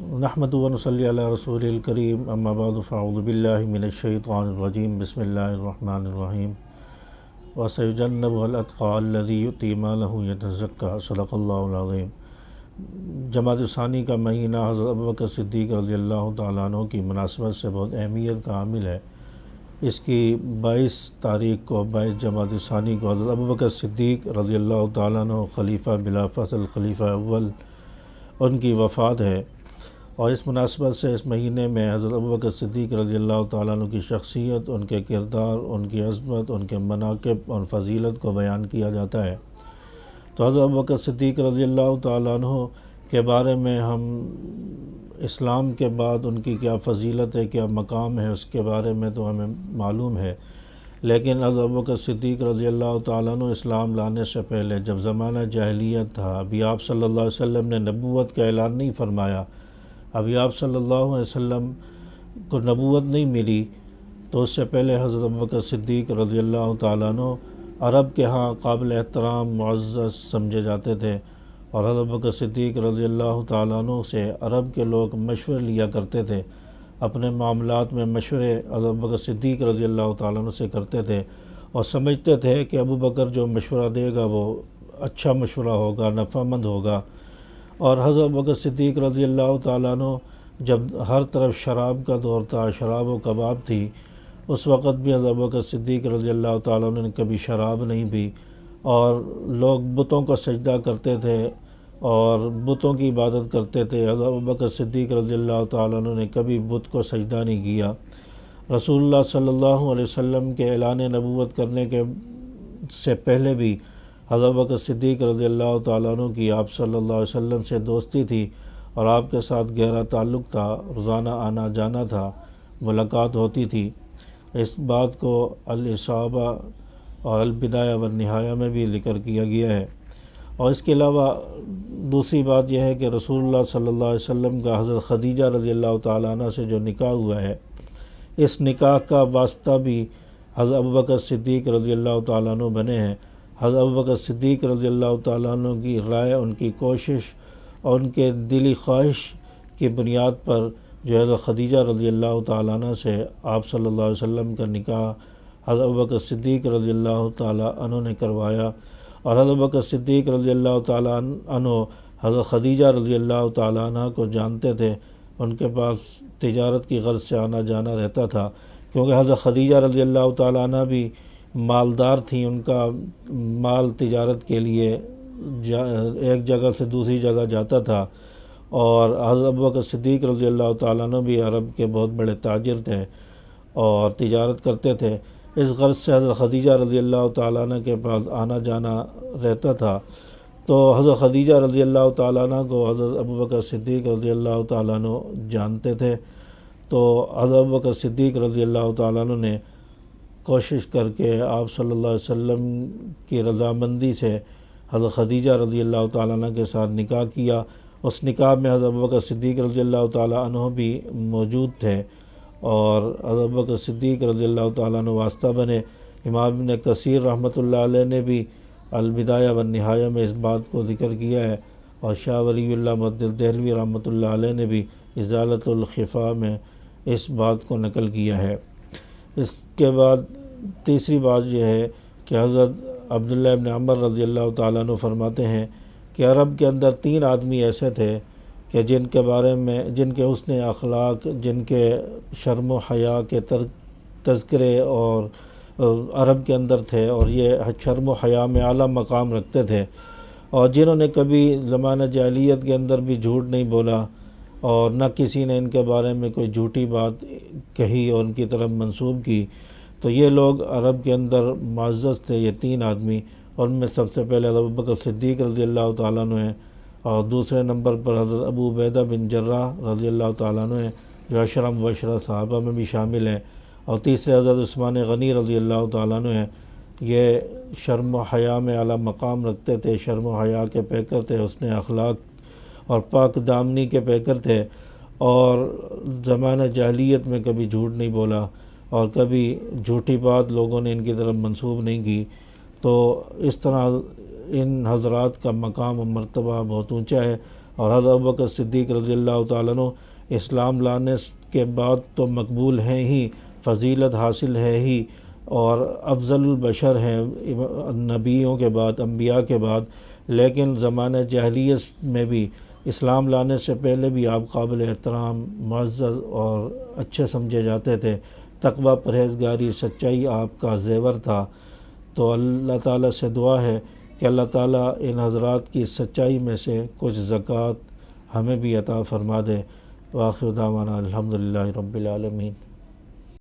نحمد و نصلی علی رسول الکریم اما بعد فاعوذ باللہ من الشیطان الرجیم بسم اللہ الرحمن الرحیم وسیجنبها الاتقى الذی یؤتی مالہ یتزکیٰ صدق اللہ العظیم۔ جمادی ثانی کا مہینہ حضرت ابوبکر صدیق رضی اللہ تعالیٰ عنہ کی مناسبت سے بہت اہمیت کا حامل ہے۔ اس کی 22 تاریخ کو 22 جمادی ثانی کو حضرت ابوبکر صدیق رضی اللہ تعالیٰ عنہ خلیفہ بلا فصل خلیفہ اول ان کی وفات ہے، اور اس مناسبت سے اس مہینے میں حضرت ابوبکر صدیق رضی اللہ تعالیٰ عنہ کی شخصیت، ان کے کردار، ان کی عظمت، ان کے مناقب اور فضیلت کو بیان کیا جاتا ہے۔ تو حضرت ابوبکر صدیق رضی اللہ تعالیٰ عنہ کے بارے میں ہم اسلام کے بعد ان کی کیا فضیلت ہے، کیا مقام ہے، اس کے بارے میں تو ہمیں معلوم ہے، لیکن حضرت ابوبکر صدیق رضی اللہ تعالیٰ عنہ اسلام لانے سے پہلے جب زمانہ جاہلیت تھا، ابھی آپ صلی اللہ علیہ وسلم نے نبوت کا اعلان نہیں فرمایا، ابھی آپ صلی اللہ علیہ وسلم کو نبوت نہیں ملی، تو اس سے پہلے حضرت ابوبکر صدیق رضی اللہ تعالیٰ عنہ عرب کے ہاں قابل احترام معزز سمجھے جاتے تھے، اور حضرت ابوبکر صدیق رضی اللہ تعالیٰ عنہ سے عرب کے لوگ مشورے لیا کرتے تھے، اپنے معاملات میں مشورے حضرت ابوبکر صدیق رضی اللہ تعالیٰ عنہ سے کرتے تھے، اور سمجھتے تھے کہ ابوبکر جو مشورہ دے گا وہ اچھا مشورہ ہوگا، نفع مند ہوگا۔ اور حضرت ابوبکر صدیق رضی اللہ تعالیٰ عنہ جب ہر طرف شراب کا دور تھا، شراب و کباب تھی، اس وقت بھی حضرت ابوبکر صدیق رضی اللہ تعالیٰ عنہ نے کبھی شراب نہیں پی، اور لوگ بتوں کو سجدہ کرتے تھے اور بتوں کی عبادت کرتے تھے، حضرت ابوبکر صدیق رضی اللہ تعالیٰ عنہ نے کبھی بت کو سجدہ نہیں کیا۔ رسول اللہ صلی اللہ علیہ وسلم کے اعلان نبوت کرنے کے سے پہلے بھی حضرت ابوبکر صدیق رضی اللہ تعالیٰ عنہ کی آپ صلی اللہ علیہ وسلم سے دوستی تھی، اور آپ کے ساتھ گہرا تعلق تھا، روزانہ آنا جانا تھا، ملاقات ہوتی تھی۔ اس بات کو الاصابہ اور البدایہ والنہایہ میں بھی ذکر کیا گیا ہے۔ اور اس کے علاوہ دوسری بات یہ ہے کہ رسول اللہ صلی اللہ علیہ وسلم کا حضرت خدیجہ رضی اللہ تعالیٰ عنہ سے جو نکاح ہوا ہے، اس نکاح کا واسطہ بھی حضرت ابوبکر صدیق رضی اللہ تعالیٰ عنہ بنے ہیں۔ حضرت ابوبکر صدیق رضی اللہ تعالیٰ عنہ کی رائے، ان کی کوشش اور ان کے دلی خواہش کی بنیاد پر جو حضرت خدیجہ رضی اللہ تعالیٰ عنہ سے آپ صلی اللہ علیہ وسلم کا نکاح حضرت ابوبکر صدیق رضی اللہ تعالیٰ عنہ نے کروایا، اور حضرت ابوبکر صدیق رضی اللہ تعالیٰ عنہ حضرت خدیجہ رضی اللہ تعالیٰ عنہ کو جانتے تھے، ان کے پاس تجارت کی غرض سے آنا جانا رہتا تھا، کیونکہ حضرت خدیجہ رضی اللہ تعالیٰ عنہ بھی مالدار تھیں، ان کا مال تجارت کے لیے ایک جگہ سے دوسری جگہ جاتا تھا، اور حضرت ابوبکر صدیق رضی اللہ تعالیٰ عنہ بھی عرب کے بہت بڑے تاجر تھے اور تجارت کرتے تھے، اس غرض سے حضرت خدیجہ رضی اللہ تعالیٰ عنہ کے پاس آنا جانا رہتا تھا۔ تو حضرت خدیجہ رضی اللہ تعالیٰ عنہ کو حضرت ابوبکر صدیق رضی اللہ تعالیٰ عنہ جانتے تھے، تو حضرت ابوبکر صدیق رضی اللہ تعالیٰ عنہ نے کوشش کر کے آپ صلی اللہ علیہ وسلم کی رضامندی سے حضرت خدیجہ رضی اللہ تعالیٰ عنہ کے ساتھ نکاح کیا۔ اس نکاح میں حضرت ابوبکر صدیق رضی اللہ تعالیٰ عنہ بھی موجود تھے، اور حضرت ابوبکر صدیق رضی اللہ تعالیٰ عنہ واسطہ بنے۔ امام ابن کثیر رحمۃ اللہ علیہ نے بھی البدایہ والنہایہ میں اس بات کو ذکر کیا ہے، اور شاہ ولی اللہ محدث دہلوی رحمۃ اللہ علیہ نے بھی ازالۃ الخفا میں اس بات کو نقل کیا ہے۔ اس کے بعد تیسری بات یہ ہے کہ حضرت عبداللہ ابن عمر رضی اللہ تعالیٰ عنہ فرماتے ہیں کہ عرب کے اندر 3 آدمی ایسے تھے کہ جن کے بارے میں، جن کے حسن اخلاق، جن کے شرم و حیا کے تذکرے اور عرب کے اندر تھے، اور یہ شرم و حیا میں اعلیٰ مقام رکھتے تھے، اور جنہوں نے کبھی زمانہ جاہلیت کے اندر بھی جھوٹ نہیں بولا، اور نہ کسی نے ان کے بارے میں کوئی جھوٹی بات کہی اور ان کی طرف منسوب کی۔ تو یہ لوگ عرب کے اندر معزز تھے، یہ 3 آدمی، اور ان میں سب سے پہلے حضرت ابوبکر صدیق رضی اللہ تعالیٰ عنہ ہیں، اور دوسرے نمبر پر حضرت ابو عبیدہ بن جراح رضی اللہ تعالیٰ عنہ ہیں، جو عشرہ مبشرہ صحابہ میں بھی شامل ہیں، اور تیسرے حضرت عثمان غنی رضی اللہ تعالیٰ عنہ ہیں۔ یہ شرم و حیا میں اعلیٰ مقام رکھتے تھے، شرم و حیا کے پیکر تھے، حسن اخلاق اور پاک دامنی کے پیکر تھے، اور زمانہ جاہلیت میں کبھی جھوٹ نہیں بولا، اور کبھی جھوٹی بات لوگوں نے ان کی طرف منسوب نہیں کی۔ تو اس طرح ان حضرات کا مقام و مرتبہ بہت اونچا ہے، اور حضرت ابوبکر صدیق رضی اللہ تعالیٰ عنہ اسلام لانے کے بعد تو مقبول ہیں ہی، فضیلت حاصل ہے ہی، اور افضل البشر ہیں نبیوں کے بعد، انبیاء کے بعد، لیکن زمانہ جاہلیت میں بھی اسلام لانے سے پہلے بھی آپ قابل احترام، معزز اور اچھے سمجھے جاتے تھے۔ تقوی، پرہیزگاری، سچائی آپ کا زیور تھا۔ تو اللہ تعالیٰ سے دعا ہے کہ اللہ تعالیٰ ان حضرات کی سچائی میں سے کچھ زکوٰۃ ہمیں بھی عطا فرما دے۔ وآخر دعوانا الحمدللہ رب العالمین۔